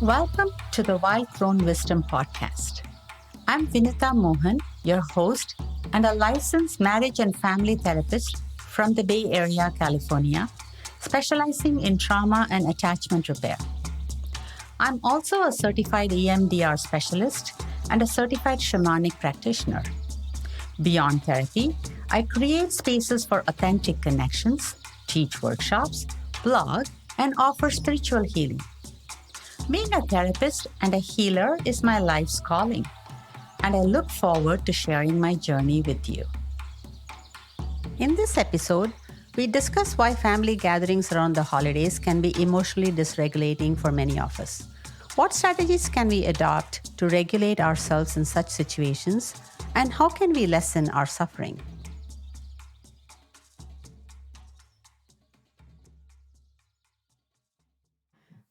Welcome to the Wild Crone Wisdom podcast. I'm Vinutha Mohan, your host and a licensed marriage and family therapist from the Bay Area, California, specializing in trauma and attachment repair. I'm also a certified EMDR specialist and a certified shamanic practitioner. Beyond therapy, I create spaces for authentic connections, teach workshops, blog, and offer spiritual healing. Being a therapist and a healer is my life's calling, and I look forward to sharing my journey with you. In this episode, we discuss why family gatherings around the holidays can be emotionally dysregulating for many of us. What strategies can we adopt to regulate ourselves in such situations, and how can we lessen our suffering?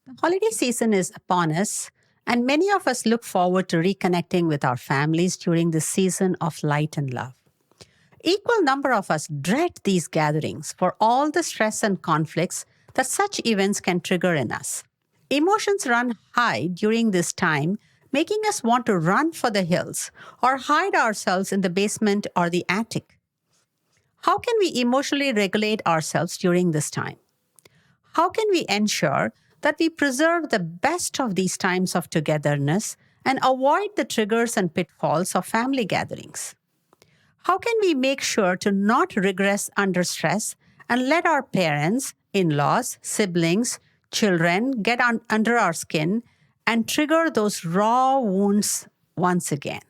The holiday season is upon us, and many of us look forward to reconnecting with our families during this season of light and love. Equal number of us dread these gatherings for all the stress and conflicts that such events can trigger in us. Emotions run high during this time, making us want to run for the hills or hide ourselves in the basement or the attic. How can we emotionally regulate ourselves during this time? How can we ensure that we preserve the best of these times of togetherness and avoid the triggers and pitfalls of family gatherings? How can we make sure to not regress under stress and let our parents, in-laws, siblings, children get under our skin and trigger those raw wounds once again?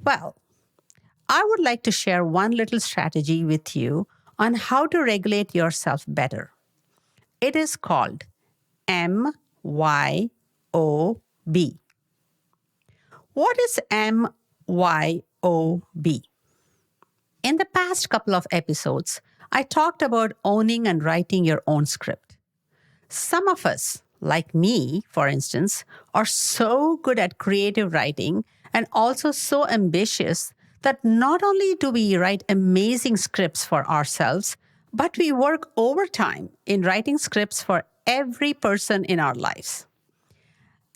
Well, I would like to share one little strategy with you on how to regulate yourself better. It is called M.Y.O.B. What is M.Y.O.B? In the past couple of episodes, I talked about owning and writing your own script. Some of us, like me, for instance, are so good at creative writing and also so ambitious that not only do we write amazing scripts for ourselves, but we work overtime in writing scripts for every person in our lives.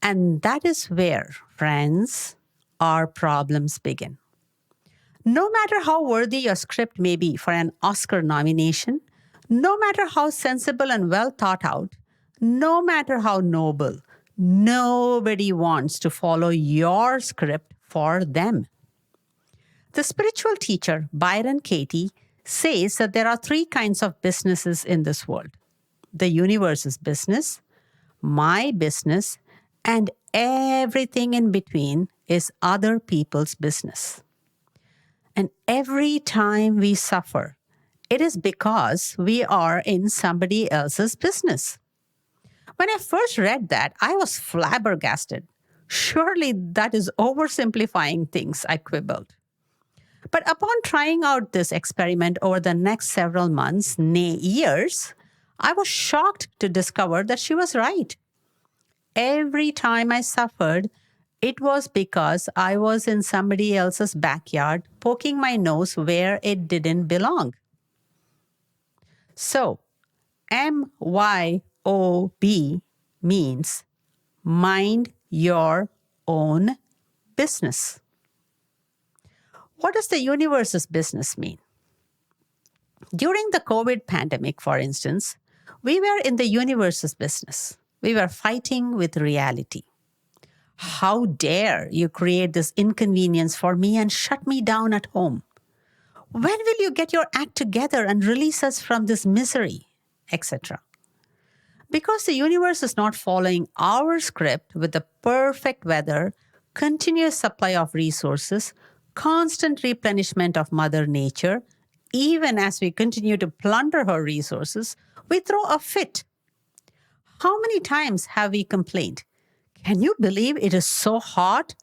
And that is where, friends, our problems begin. No matter how worthy your script may be for an Oscar nomination, no matter how sensible and well thought out, no matter how noble, nobody wants to follow your script for them. The spiritual teacher, Byron Katie, says that there are three kinds of businesses in this world: the universe's business, my business, and everything in between is other people's business. And every time we suffer, it is because we are in somebody else's business. When I first read that, I was flabbergasted. Surely that is oversimplifying things, I quibbled. But upon trying out this experiment over the next several months, nay years, I was shocked to discover that she was right. Every time I suffered, it was because I was in somebody else's backyard, poking my nose where it didn't belong. So, M.Y.O.B. means mind your own business. What does the universe's business mean? During the COVID pandemic, for instance, we were in the universe's business. We were fighting with reality. How dare you create this inconvenience for me and shut me down at home? When will you get your act together and release us from this misery, etc.? Because the universe is not following our script with the perfect weather, continuous supply of resources, constant replenishment of Mother Nature, even as we continue to plunder her resources, we throw a fit. How many times have we complained? Can you believe it is so hot,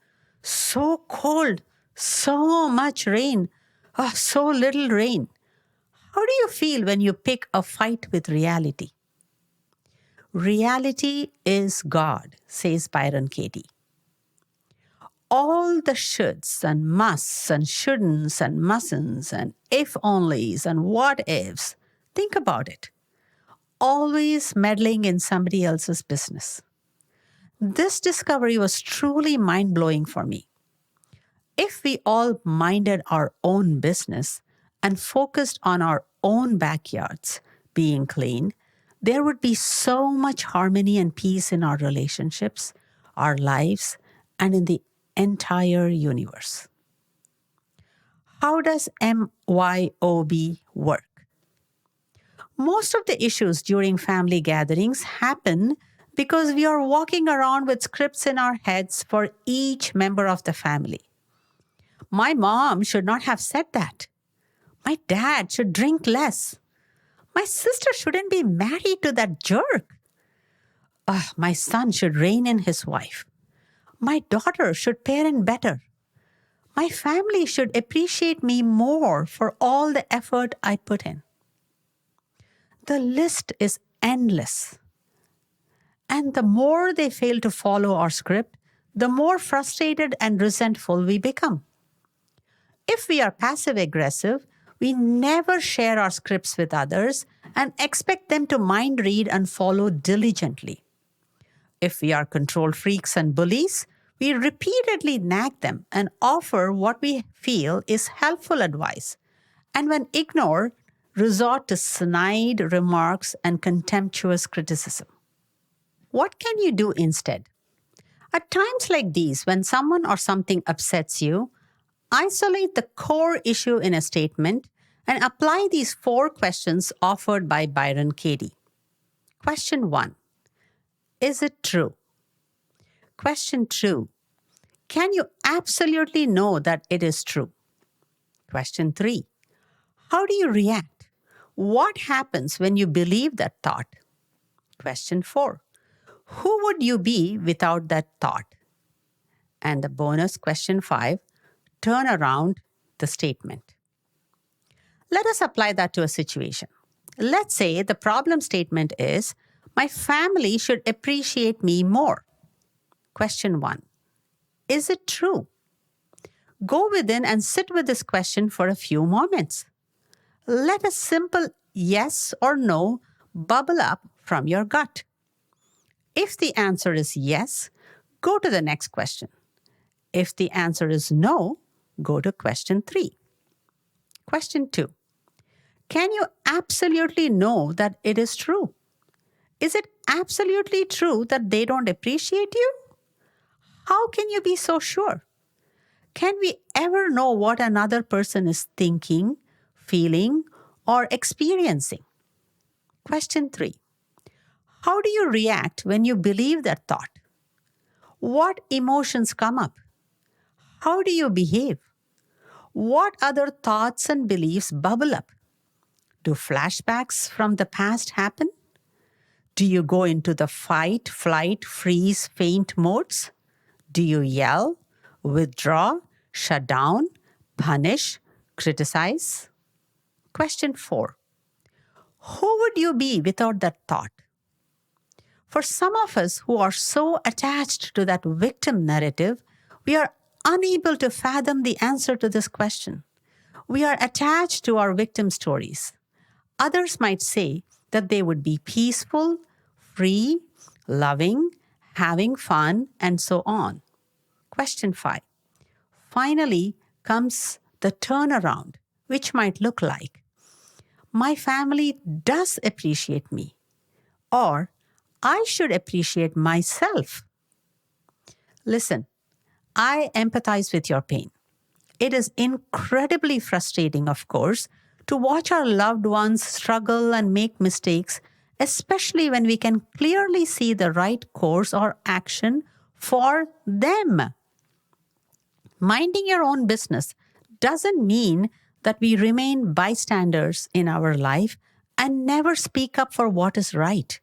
so cold, so much rain, so little rain? How do you feel when you pick a fight with reality? Reality is God, says Byron Katie. All the shoulds and musts and shouldn'ts and mustn'ts and if-onlys and what-ifs, think about it. Always meddling in somebody else's business. This discovery was truly mind-blowing for me. If we all minded our own business and focused on our own backyards being clean, there would be so much harmony and peace in our relationships, our lives, and in the entire universe. How does MYOB work? Most of the issues during family gatherings happen because we are walking around with scripts in our heads for each member of the family. My mom should not have said that. My dad should drink less. My sister shouldn't be married to that jerk. My son should rein in his wife. My daughter should parent better. My family should appreciate me more for all the effort I put in. The list is endless. And the more they fail to follow our script, the more frustrated and resentful we become. If we are passive aggressive, we never share our scripts with others and expect them to mind read and follow diligently. If we are control freaks and bullies, we repeatedly nag them and offer what we feel is helpful advice, and when ignored, resort to snide remarks and contemptuous criticism. What can you do instead? At times like these, when someone or something upsets you, isolate the core issue in a statement and apply these 4 questions offered by Byron Katie. Question 1. Is it true? Question 2. Can you absolutely know that it is true? Question 3. How do you react? What happens when you believe that thought? Question 4. Who would you be without that thought? And the bonus question 5, turn around the statement. Let us apply that to a situation. Let's say the problem statement is, my family should appreciate me more. Question 1. Is it true? Go within and sit with this question for a few moments. Let a simple yes or no bubble up from your gut. If the answer is yes, go to the next question. If the answer is no, go to question 3. Question 2. Can you absolutely know that it is true? Is it absolutely true that they don't appreciate you? How can you be so sure? Can we ever know what another person is thinking, feeling, or experiencing? Question 3. How do you react when you believe that thought? What emotions come up? How do you behave? What other thoughts and beliefs bubble up? Do flashbacks from the past happen? Do you go into the fight, flight, freeze, faint modes? Do you yell, withdraw, shut down, punish, criticize? Question 4. Who would you be without that thought? For some of us who are so attached to that victim narrative, we are unable to fathom the answer to this question. We are attached to our victim stories. Others might say that they would be peaceful, free, loving, having fun, and so on. Question 5. Finally comes the turnaround, which might look like, my family does appreciate me, or I should appreciate myself. Listen, I empathize with your pain. It is incredibly frustrating, of course, to watch our loved ones struggle and make mistakes, especially when we can clearly see the right course or action for them. Minding your own business doesn't mean that we remain bystanders in our life and never speak up for what is right.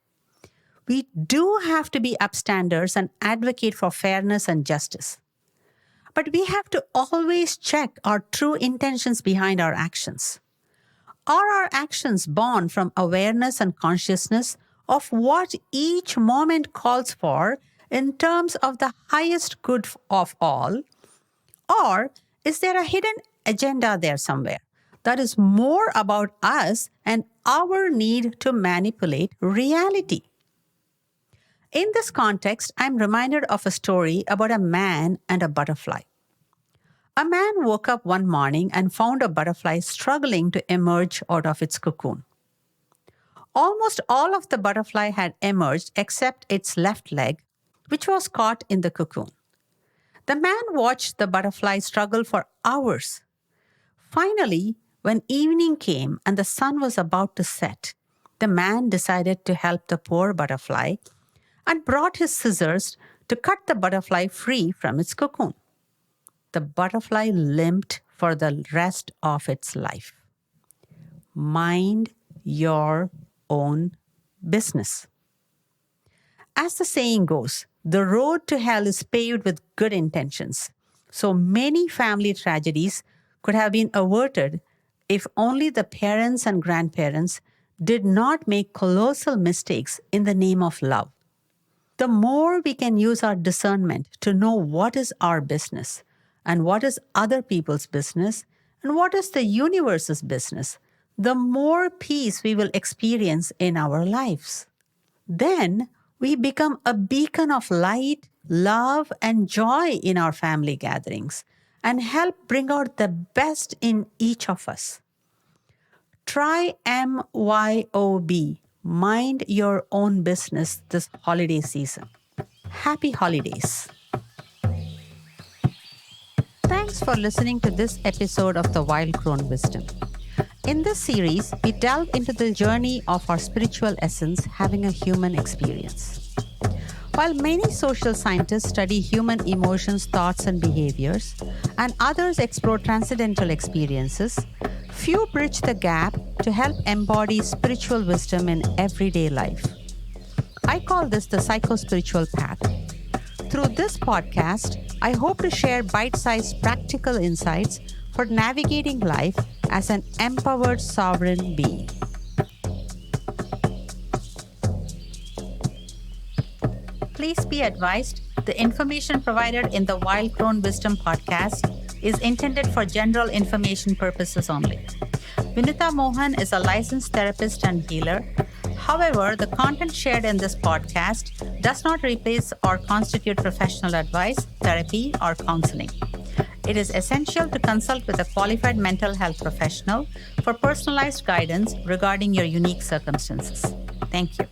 We do have to be upstanders and advocate for fairness and justice. But we have to always check our true intentions behind our actions. Are our actions born from awareness and consciousness of what each moment calls for in terms of the highest good of all? Or is there a hidden agenda there somewhere that is more about us and our need to manipulate reality? In this context, I'm reminded of a story about a man and a butterfly. A man woke up one morning and found a butterfly struggling to emerge out of its cocoon. Almost all of the butterfly had emerged except its left leg, which was caught in the cocoon. The man watched the butterfly struggle for hours. Finally, when evening came and the sun was about to set, the man decided to help the poor butterfly and brought his scissors to cut the butterfly free from its cocoon. The butterfly limped for the rest of its life. Mind your own business. As the saying goes, the road to hell is paved with good intentions. So many family tragedies could have been averted if only the parents and grandparents did not make colossal mistakes in the name of love. The more we can use our discernment to know what is our business and what is other people's business and what is the universe's business, the more peace we will experience in our lives. Then we become a beacon of light, love, and joy in our family gatherings and help bring out the best in each of us. Try MYOB, mind your own business, this holiday season. Happy holidays. Thanks for listening to this episode of the Wild Crone Wisdom. In this series, we delve into the journey of our spiritual essence having a human experience. While many social scientists study human emotions, thoughts, and behaviors, and others explore transcendental experiences, few bridge the gap to help embody spiritual wisdom in everyday life. I call this the psycho-spiritual path. Through this podcast, I hope to share bite-sized practical insights for navigating life as an empowered sovereign being. Please be advised, the information provided in the Wild Crone Wisdom podcast is intended for general information purposes only. Vinutha Mohan is a licensed therapist and healer. However, the content shared in this podcast does not replace or constitute professional advice, therapy, or counseling. It is essential to consult with a qualified mental health professional for personalized guidance regarding your unique circumstances. Thank you.